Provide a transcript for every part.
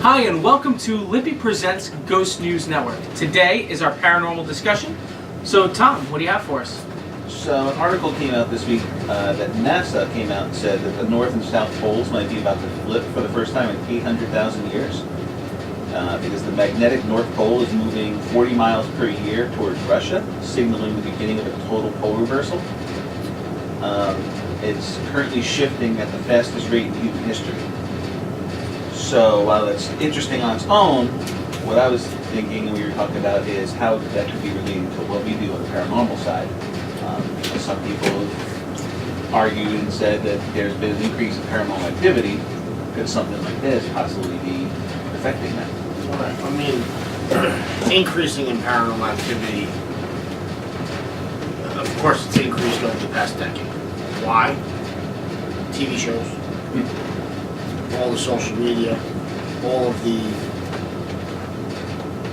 Hi, and welcome to Lippy Presents Ghost News Network. Today is our paranormal discussion. So, Tom, what do you have for us? So, an article came out this week that NASA came out and said that the North and South Poles might be about to flip for the first time in 800,000 years. Because the magnetic North Pole is moving 40 miles per year towards Russia, signaling the beginning of a total pole reversal. It's currently shifting at the fastest rate in human history. So while it's interesting on its own, what I was thinking and we were talking about is how that could be related to what we do on the paranormal side. Some people have argued and said that there's been an increase in paranormal activity. Could something like this possibly be affecting that? Right. I mean, increasing in paranormal activity, of course it's increased over the past decade. Why? TV shows, all the social media, all of the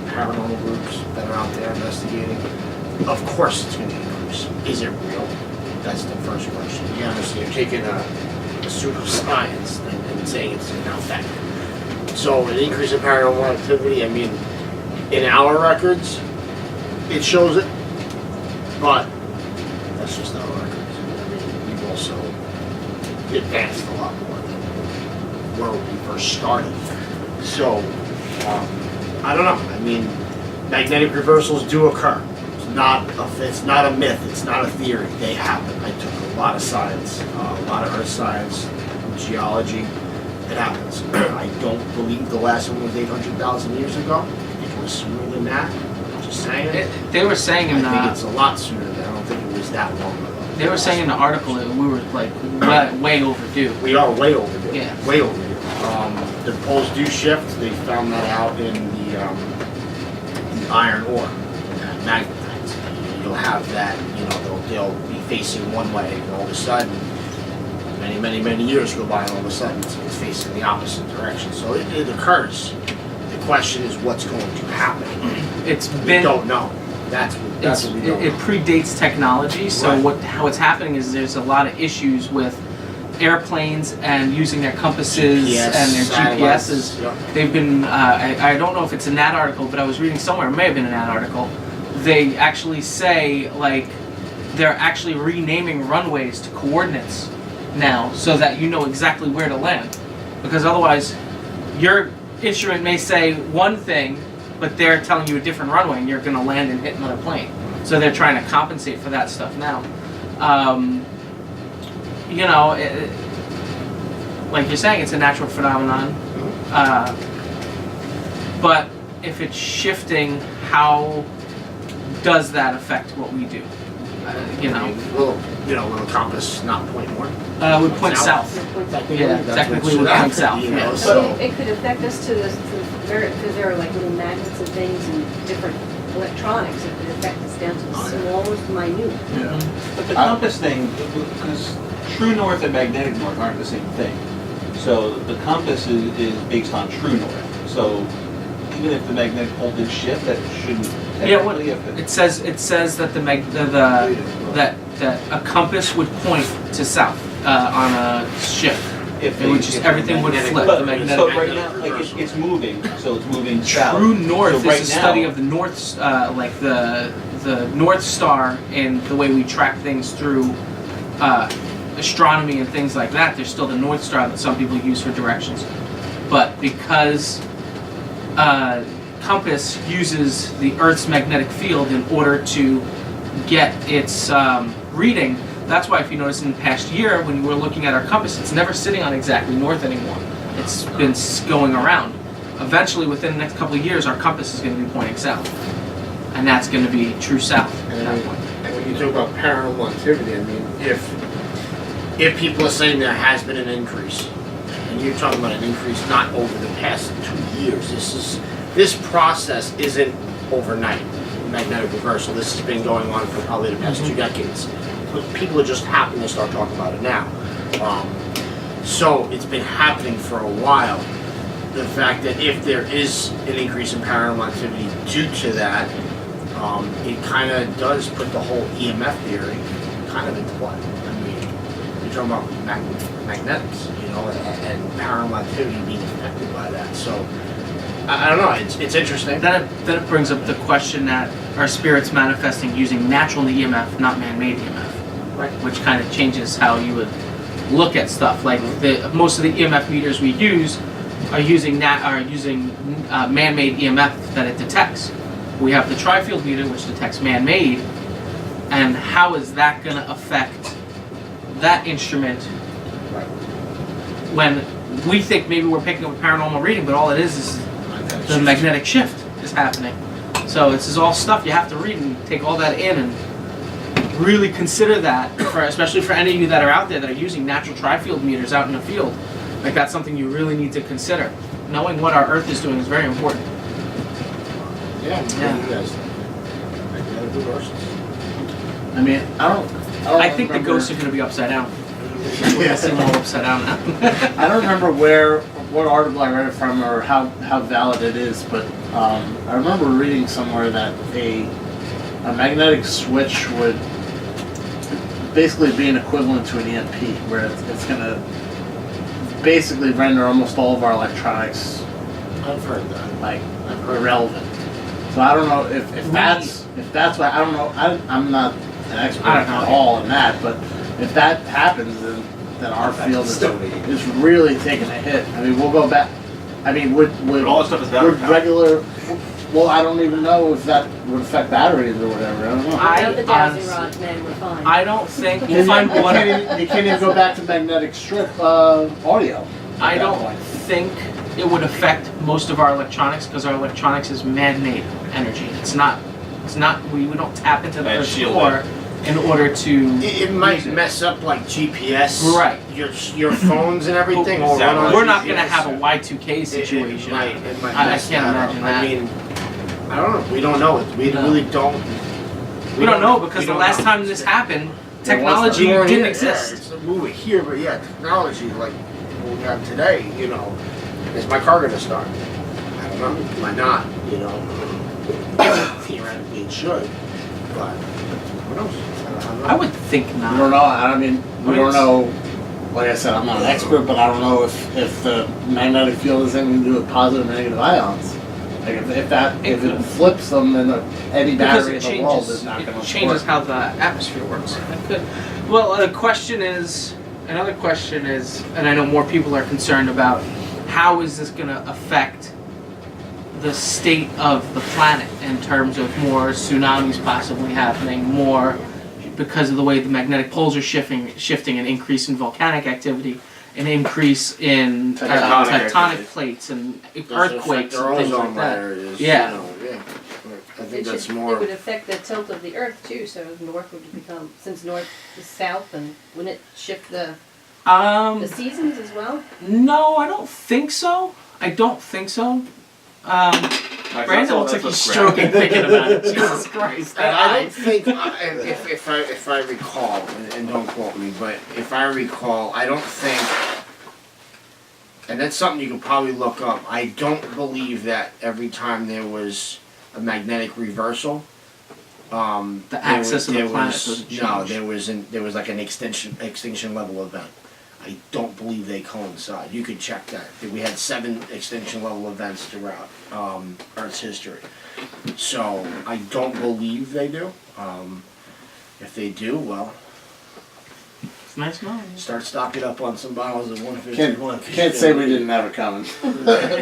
paranormal groups that are out there investigating. Of course it's going to increase. Is it real? That's the first question. You understand, you're taking a pseudoscience and saying it's not fact. So an increase in paranormal activity, I mean, in our records, it shows it, but that's just our records. I mean, we've also advanced a lot more than where we first started. So, I don't know. I mean, magnetic reversals do occur. It's not a myth. It's not a theory. They happen. I took a lot of science, a lot of earth science, geology. It happens. I don't believe the last one was 800,000 years ago. It was sooner than that. I'm just saying. They were saying in I think it's a lot sooner than that. I don't think it was that long ago. They were saying in the article that we were like way overdue. We are way overdue. Yeah. Way overdue. The poles do shift. They found that out in the iron ore, magnetites. You'll have that. You know, they'll be facing one way, and all of a sudden, many years go by, and all of a sudden it's facing the opposite direction. So it occurs. The question is, what's going to happen? We don't know. That's what we don't know. It predates technology, so Right. what's happening is there's a lot of issues with airplanes and using their compasses GPS, and their satellites. GPSs. Yep. They've been, I don't know if it's in that article, but I was reading somewhere, it may have been in that article, they actually say, like, they're actually renaming runways to coordinates now so that you know exactly where to land. Because otherwise, your instrument may say one thing, but they're telling you a different runway and you're going to land and hit another plane. So they're trying to compensate for that stuff now. You know, like you're saying, it's a natural phenomenon. But if it's shifting, how does that affect what we do? You know, Will the compass not point north? would point south. Yeah, technically would point south. You know, Yeah. so It could affect us because there are like little magnets and things and different electronics. It could affect us down to the smallest minute. Yeah. But the compass thing, because true north and magnetic north aren't the same thing. So the compass is based on true north. So even if the magnetic pole did shift, that shouldn't technically affect. It says that that a compass would point to south on a shift. Everything would flip. But, The magnetic. so right now, like it's moving, so it's moving south. True north So right is a study now- of the north, like the North Star and the way we track things through astronomy and things like that. There's still the North Star that some people use for directions, but because compass uses the Earth's magnetic field in order to get its reading. That's why, if you notice in the past year, when we're looking at our compass, it's never sitting on exactly north anymore. It's been going around. Eventually, within the next couple of years, our compass is going to be pointing south, and that's going to be true south at that point. And when you talk about paranormal activity, I mean, if people are saying there has been an increase, and you're talking about an increase not over the past 2 years, this process isn't overnight. Magnetic reversal. This has been going on for probably the past 2 decades. But people are just happening to start talking about it now. So it's been happening for a while. The fact that if there is an increase in paranormal activity due to that, it kind of does put the whole EMF theory kind of into play. I mean, you're talking about magnetics, you know, and paranormal activity being affected by that. So I don't know. It's interesting. Then it brings up the question that are spirits manifesting using natural EMF, not man-made EMF, Right. which kind of changes how you would look at stuff. Like most of the EMF meters we use are using man-made EMF that it detects. We have the tri-field meter, which detects man-made, and how is that going to affect that instrument Right. when we think maybe we're picking up a paranormal reading, but all it is the magnetic shift is happening. So this is all stuff you have to read and take all that in and really consider that, especially for any of you that are out there that are using natural tri-field meters out in the field. Like that's something you really need to consider. Knowing what our Earth is doing is very important. Yeah. Yeah. You guys think? Magnetic reversals. I mean, I think the ghosts are going to be upside down. We're going to see them all upside down now. I don't remember what article I read it from or how valid it is, but I remember reading somewhere that a magnetic switch would basically be an equivalent to an EMP, where it's going to basically render almost all of our electronics I've heard that. like irrelevant. So I don't know if that's what, I don't know. I'm not an expert I don't know. at all in that, but if that happens, then our field is really taking a hit. I mean, we'll go back. I mean, would all this stuff is battery would powered. regular? Well, I don't even know if that would affect batteries or whatever. I don't know. I know the dowsing honestly- rod men were fine. I don't think You we'll find can't water. even- you can't even go back to magnetic strip audio. I at that don't point. think it would affect most of our electronics because our electronics is man-made energy. It's not. We don't tap into the And Earth's shielded. core in order to. It might use it. mess up like GPS, Right. Your phones and everything. Will run on We're not going to GPS. have a Y2K situation. It might I mess can't that up. imagine I that. mean, I don't know. We don't know it. We No. really don't. We don't know because we the don't last know. time this happened, There technology We weren't didn't here, exist. Yeah, it's a movie here, but yeah, technology like what we have today. You know, is my car gonna start? I don't know. It might not. You know, theoretically it should, but who knows? I don't know. I would think We don't not. know. I mean, we But don't it's- know. Like I said, I'm not an expert, but I don't know if the magnetic field has anything to do with positive and negative ions. Like if it flips them, then any Because battery it in the world changes, is not going it to changes how the atmosphere works. That could. Well, another question is, and I know more people are concerned about, how is this going to affect the state of the planet in terms of more tsunamis possibly happening, more because of the way the magnetic poles are shifting, an increase in volcanic activity, an increase in Tectonic tectonic activity. plates and Does it earthquakes affect and things ozone like that. layer is, Yeah. You know, yeah. I think It that's should- more. It would affect the tilt of the earth too, so north would become, since north is south, and wouldn't it shift the seasons as well? No, I don't think so. Brandon looks like he's stroking thinking about it. Jesus Christ. I don't think, if I recall, and don't quote me, but if I recall, I don't think, and that's something you can probably look up, I don't believe that every time there was a magnetic reversal, The axis of the planet was, doesn't no, change. there was like an extinction level event. I don't believe they coincide. You could check that. We had 7 extinction level events throughout Earth's history. So I don't believe they do. If they do, well, It's nice knowing. start stocking up on some bottles of 151. Can't say we didn't have it coming.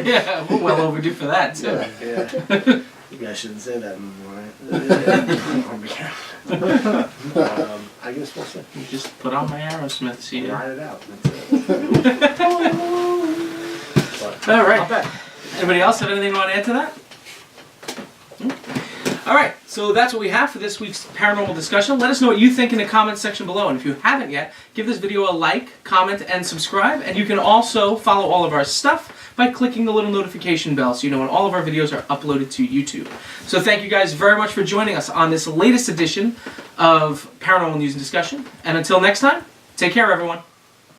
Yeah, we're well overdue for that too. Yeah. You guys shouldn't say that anymore, right? On behalf. I guess we'll see. You just put on my Aerosmith CD. Ride it out. That's it. All right. Not bad. Anybody else have anything you want to add to that? All right, so that's what we have for this week's paranormal discussion. Let us know what you think in the comments section below. And if you haven't yet, give this video a like, comment, and subscribe. And you can also follow all of our stuff by clicking the little notification bell so you know when all of our videos are uploaded to YouTube. So thank you guys very much for joining us on this latest edition of Paranormal News and Discussion. And until next time, take care, everyone.